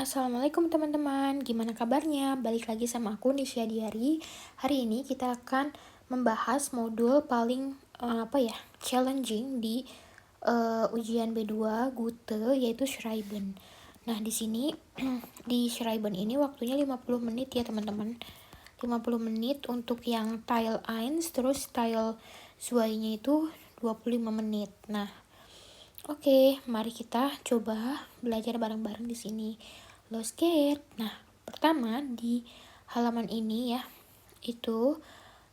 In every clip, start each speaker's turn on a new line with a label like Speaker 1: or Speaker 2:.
Speaker 1: Assalamualaikum teman-teman, gimana kabarnya? Balik lagi sama aku Nisha Diari. Hari ini kita akan membahas modul paling challenging di ujian B2 Gute, yaitu Schreiben. Nah, di sini di Schreiben ini waktunya 50 menit ya teman-teman. 50 menit untuk yang Teil 1, terus Teil 2-nya itu 25 menit. Nah, oke, mari kita coba belajar bareng-bareng di sini. Los get. Nah, pertama di halaman ini ya, itu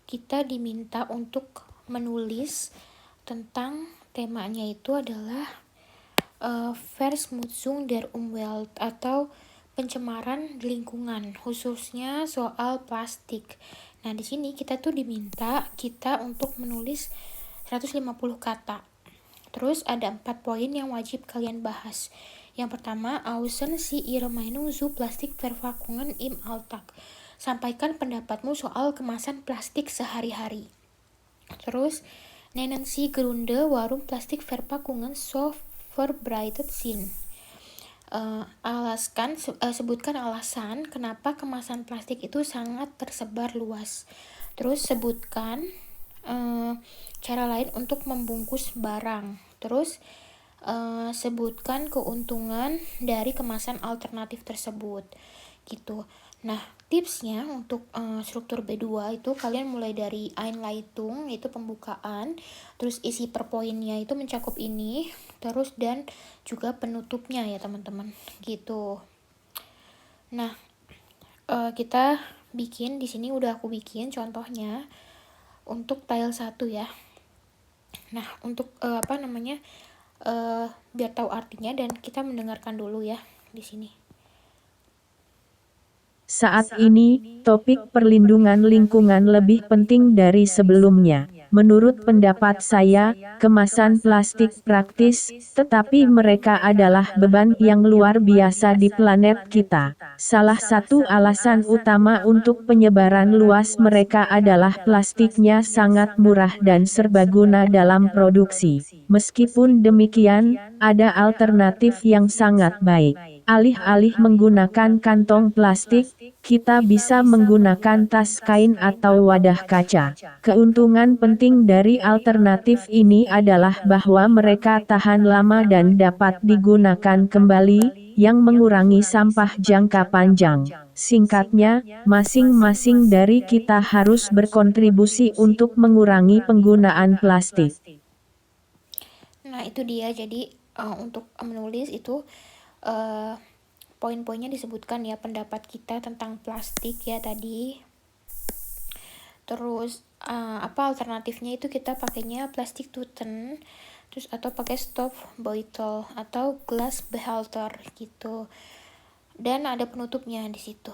Speaker 1: kita diminta untuk menulis tentang temanya itu adalah Verschmutzung der Umwelt atau pencemaran lingkungan, khususnya soal plastik. Nah, di sini kita tuh diminta kita untuk menulis 150 kata. Terus ada 4 poin yang wajib kalian bahas. Yang pertama, Außen Sie Ihre Meinung zu Plastikverpackungen im Alltag. Sampaikan pendapatmu soal kemasan plastik sehari-hari. Terus, nennen Sie Gründe warum Plastikverpackungen so verbreitet sind. Sebutkan alasan kenapa kemasan plastik itu sangat tersebar luas. Terus sebutkan cara lain untuk membungkus barang. Terus sebutkan keuntungan dari kemasan alternatif tersebut gitu. Nah, tipsnya untuk struktur B2 itu kalian mulai dari Einleitung, itu pembukaan, terus isi per poinnya itu mencakup ini, terus dan juga penutupnya ya teman-teman gitu. Nah, kita bikin di sini udah aku bikin contohnya untuk Teil 1 ya. Nah, untuk biar tahu artinya dan kita mendengarkan dulu ya di sini.
Speaker 2: Saat ini, topik perlindungan lingkungan lebih penting dari sebelumnya. Menurut pendapat saya, kemasan plastik praktis, tetapi mereka adalah beban yang luar biasa di planet kita. Salah satu alasan utama untuk penyebaran luas mereka adalah plastiknya sangat murah dan serbaguna dalam produksi. Meskipun demikian, ada alternatif yang sangat baik. Alih-alih menggunakan kantong plastik, kita bisa menggunakan tas kain atau wadah kaca. Keuntungan penting dari alternatif ini adalah bahwa mereka tahan lama dan dapat digunakan kembali, yang mengurangi sampah jangka panjang. Singkatnya, masing-masing dari kita harus berkontribusi untuk mengurangi penggunaan plastik.
Speaker 1: Nah, itu dia. Jadi untuk menulis itu poin-poinnya disebutkan ya, pendapat kita tentang plastik ya tadi. Terus apa alternatifnya itu kita pakainya plastik tuten, terus atau pakai stop bottle atau glass beholder gitu. Dan ada penutupnya di situ.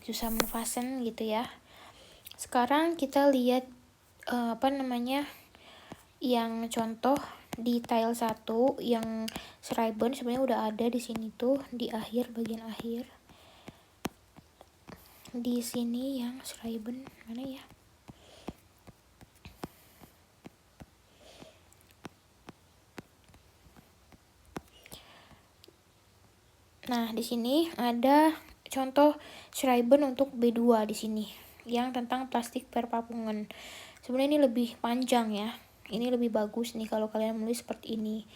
Speaker 1: Zusammenfassen gitu ya. Sekarang kita lihat yang contoh di Teil 1 yang Schreiben sebenarnya udah ada di sini tuh di akhir, bagian akhir. Di sini yang Schreiben mana ya? Nah, di sini ada contoh Schreiben untuk B2 di sini yang tentang plastik perpapungan. Sebenarnya ini lebih panjang ya. Ini lebih bagus nih kalau kalian menulis seperti ini.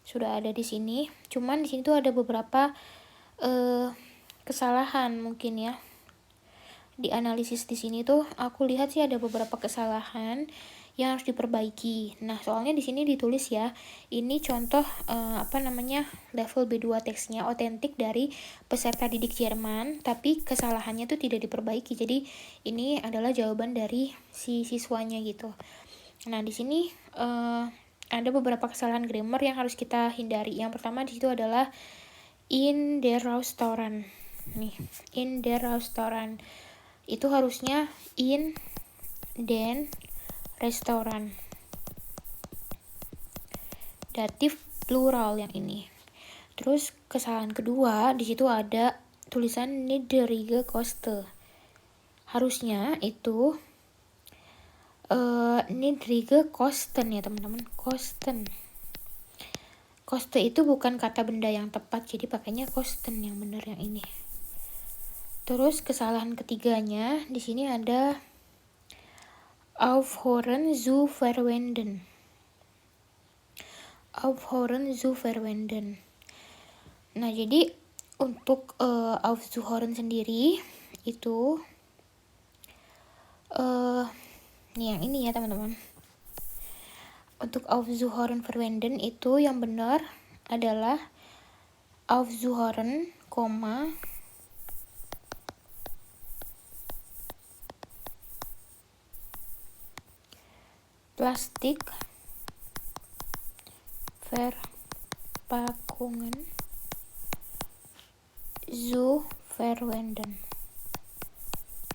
Speaker 1: Sudah ada di sini. Cuman di sini tuh ada beberapa kesalahan mungkin ya. Di analisis di sini tuh aku lihat sih ada beberapa kesalahan yang harus diperbaiki. Nah, soalnya di sini ditulis ya, ini contoh level B2 teksnya otentik dari peserta didik Jerman, tapi kesalahannya tuh tidak diperbaiki. Jadi ini adalah jawaban dari si siswanya gitu. Nah, di sini ada beberapa kesalahan grammar yang harus kita hindari. Yang pertama di situ adalah in der Restaurant. Nih, in der Restaurant. Itu harusnya in den Restaurant. Datif plural yang ini. Terus kesalahan kedua di situ ada tulisan niedrige Kosten. Harusnya itu niedrige Kosten ya teman-teman, Kosten. Koste itu bukan kata benda yang tepat, jadi pakainya kosten yang benar yang ini. Terus kesalahan ketiganya di sini ada Aufhören zu verwenden. Aufhören zu verwenden. Nah, jadi untuk aufzuhören sendiri itu nih yang ini ya teman-teman. Untuk aufzuhören verwenden itu yang benar adalah aufzuhören, Plastik Verpackungen zu verwenden.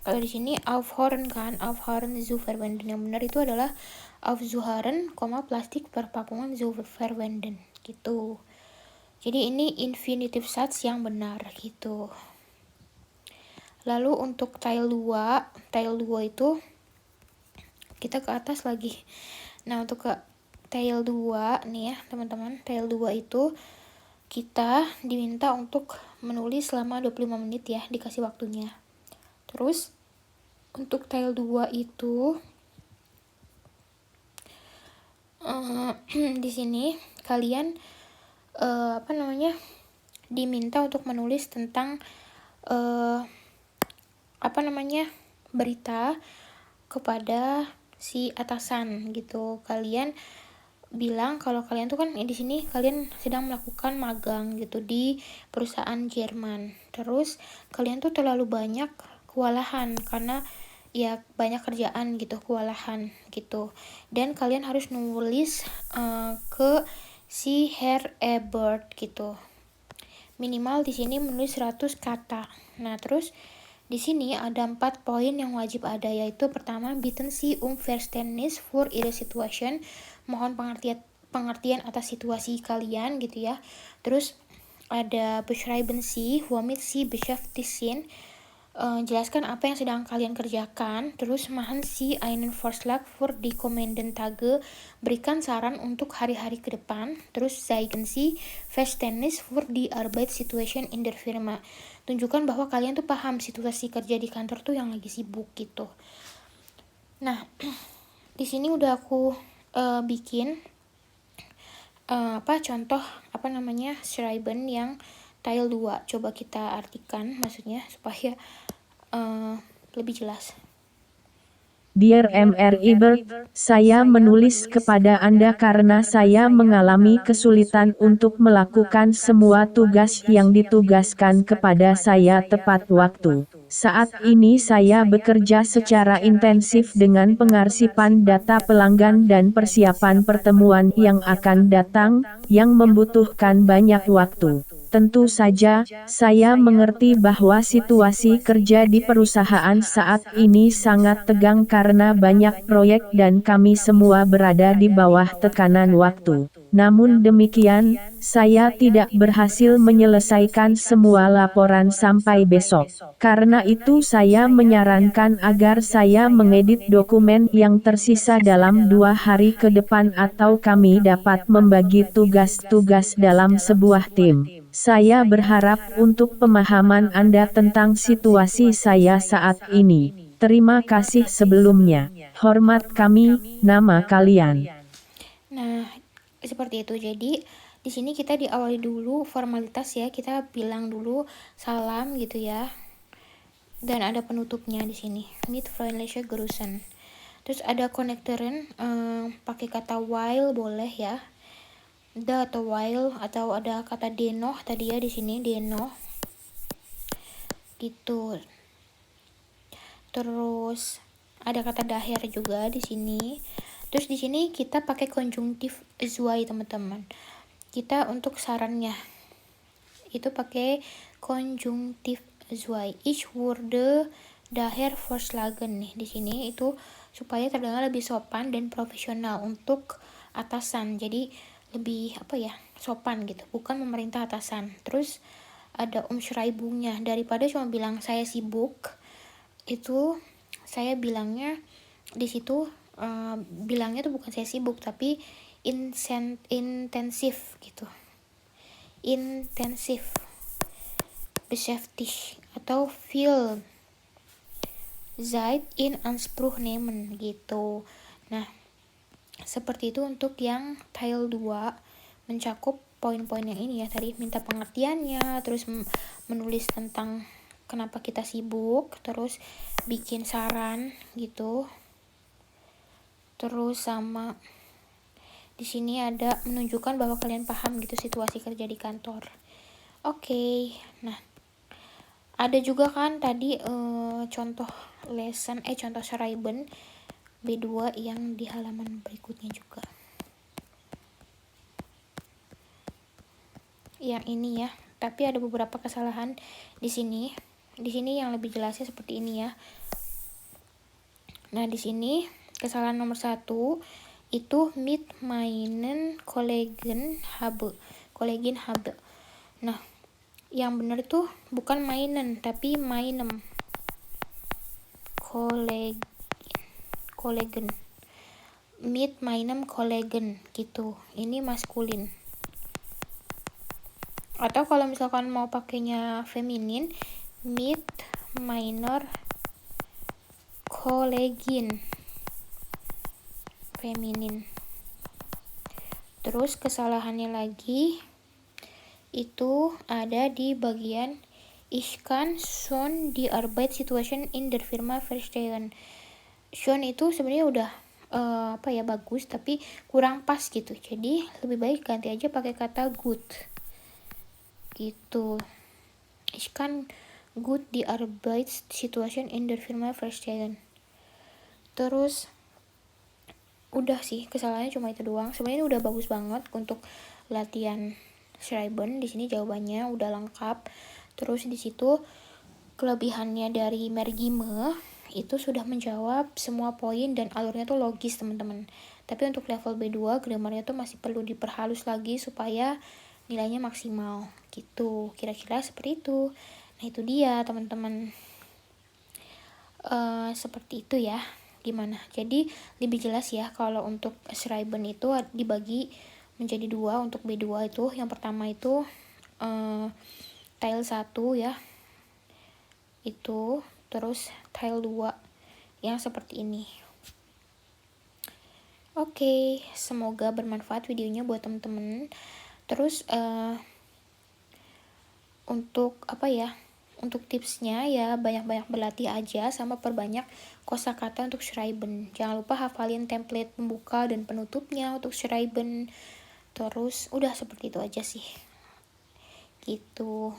Speaker 1: Kalau di sini aufhören kan, aufhören zu verwenden. Yang benar itu adalah aufzuhören, Plastik Verpackungen zu verwenden gitu. Jadi ini infinitive Satz yang benar gitu. Lalu untuk Teil 2 itu kita ke atas lagi. Nah, untuk ke Teil 2 nih ya teman-teman, Teil 2 itu kita diminta untuk menulis selama 25 menit ya, dikasih waktunya. Terus untuk Teil 2 itu di sini kalian diminta untuk menulis tentang berita kepada si atasan gitu. Kalian bilang kalau kalian tuh kan di sini kalian sedang melakukan magang gitu di perusahaan Jerman. Terus kalian tuh terlalu banyak kewalahan karena ya banyak kerjaan gitu, kewalahan gitu. Dan kalian harus nulis ke si Herr Ebert gitu. Minimal di sini menulis 100 kata. Nah, terus di sini ada 4 poin yang wajib ada, yaitu pertama, bitten Sie um Verständnis für Ihre Situation, mohon pengertian atas situasi kalian gitu ya. Terus ada beschreiben Sie womit Sie beschäftigt sind, jelaskan apa yang sedang kalian kerjakan. Terus machen Sie einen Vorschlag für die kommenden Tage, berikan saran untuk hari-hari ke depan. Terus zeigen Sie Verständnis für die Arbeitssituation in der Firma, tunjukkan bahwa kalian tuh paham situasi kerja di kantor tuh yang lagi sibuk gitu. Nah, di sini udah aku bikin contoh schreiben yang Teil 2. Coba kita artikan maksudnya supaya lebih jelas.
Speaker 2: Dear Mr. Ebert, saya menulis kepada Anda karena saya mengalami kesulitan untuk melakukan semua tugas yang ditugaskan kepada saya tepat waktu. Saat ini saya bekerja secara intensif dengan pengarsipan data pelanggan dan persiapan pertemuan yang akan datang, yang membutuhkan banyak waktu. Tentu saja, saya mengerti bahwa situasi kerja di perusahaan saat ini sangat tegang karena banyak proyek dan kami semua berada di bawah tekanan waktu. Namun demikian, saya tidak berhasil menyelesaikan semua laporan sampai besok. Karena itu saya menyarankan agar saya mengedit dokumen yang tersisa dalam 2 hari ke depan atau kami dapat membagi tugas-tugas dalam sebuah tim. Saya berharap untuk pemahaman Anda tentang situasi saya saat ini. Terima kasih sebelumnya. Hormat kami, nama kalian.
Speaker 1: Nah, seperti itu. Jadi di sini kita diawali dulu formalitas ya. Kita bilang dulu salam gitu ya. Dan ada penutupnya di sini. Mit freundliche Grüßen. Terus ada connectoren, pakai kata while boleh ya. Da atau while, atau ada kata denoh tadi ya di sini, denoh. Gitu. Terus ada kata daher juga di sini. Terus di sini kita pakai konjungtif zwei teman-teman. Kita untuk sarannya itu pakai konjungtif zwei. Ich wurde daher vorschlagen nih di sini itu supaya terdengar lebih sopan dan profesional untuk atasan. Jadi lebih sopan gitu, bukan memerintah atasan. Terus ada Umschreibungnya, daripada cuma bilang saya sibuk, itu saya bilangnya di situ bilangnya tuh bukan saya sibuk tapi intensif gitu. intensiv beschäftigt atau viel Zeit in Anspruch nehmen gitu. Nah, seperti itu untuk yang Teil 2, mencakup poin-poin yang ini ya, tadi minta pengertiannya, terus menulis tentang kenapa kita sibuk, terus bikin saran gitu. Terus sama di sini ada menunjukkan bahwa kalian paham gitu situasi kerja di kantor. Oke. Nah, ada juga kan tadi contoh schreiben B2 yang di halaman berikutnya juga. Yang ini ya, tapi ada beberapa kesalahan di sini. Di sini yang lebih jelasnya seperti ini ya. Nah, di sini kesalahan nomor 1 itu mit meinen Kollegen habe. Nah, yang benar itu bukan meinen tapi meinem Kollegen. Mit meinem Kollegen gitu. Ini maskulin. Atau kalau misalkan mau pakainya feminin, mit meiner Kollegin, feminin. Terus kesalahannya lagi itu ada di bagian ich kann schon die Arbeitssituation in der Firma verstehen. Schon itu sebenarnya udah bagus, tapi kurang pas gitu. Jadi lebih baik ganti aja pakai kata gut gitu. Ich kann gut die Arbeitssituation in der Firma verstehen. Terus udah sih, kesalahannya cuma itu doang. Sebenarnya udah bagus banget untuk latihan Schreiben. Di sini jawabannya udah lengkap. Terus di situ kelebihannya dari Mergime itu sudah menjawab semua poin dan alurnya tuh logis, teman-teman. Tapi untuk level B2 grammarnya tuh masih perlu diperhalus lagi supaya nilainya maksimal gitu. Kira-kira seperti itu. Nah, itu dia teman-teman. Seperti itu ya. Gimana? Jadi lebih jelas ya kalau untuk Schreiben itu dibagi menjadi 2 untuk B2 itu. Yang pertama itu Teil 1 ya. Itu terus Teil 2 yang seperti ini. Oke, semoga bermanfaat videonya buat temen-temen. Terus untuk tipsnya ya banyak-banyak berlatih aja sama perbanyak kosakata untuk Schreiben. Jangan lupa hafalin template pembuka dan penutupnya untuk Schreiben. Terus udah seperti itu aja sih. Gitu.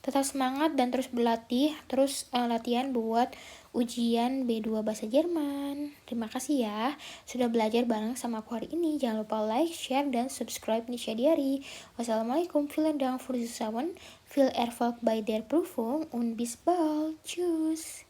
Speaker 1: Tetap semangat dan terus berlatih, terus latihan buat ujian B2 Bahasa Jerman. Terima kasih ya sudah belajar bareng sama aku hari ini. Jangan lupa like, share, dan subscribe Nisha Diary. Wassalamualaikum, vielen Dank für zusammen, viel Erfolg bei der Prüfung und bis bald. Tschüss.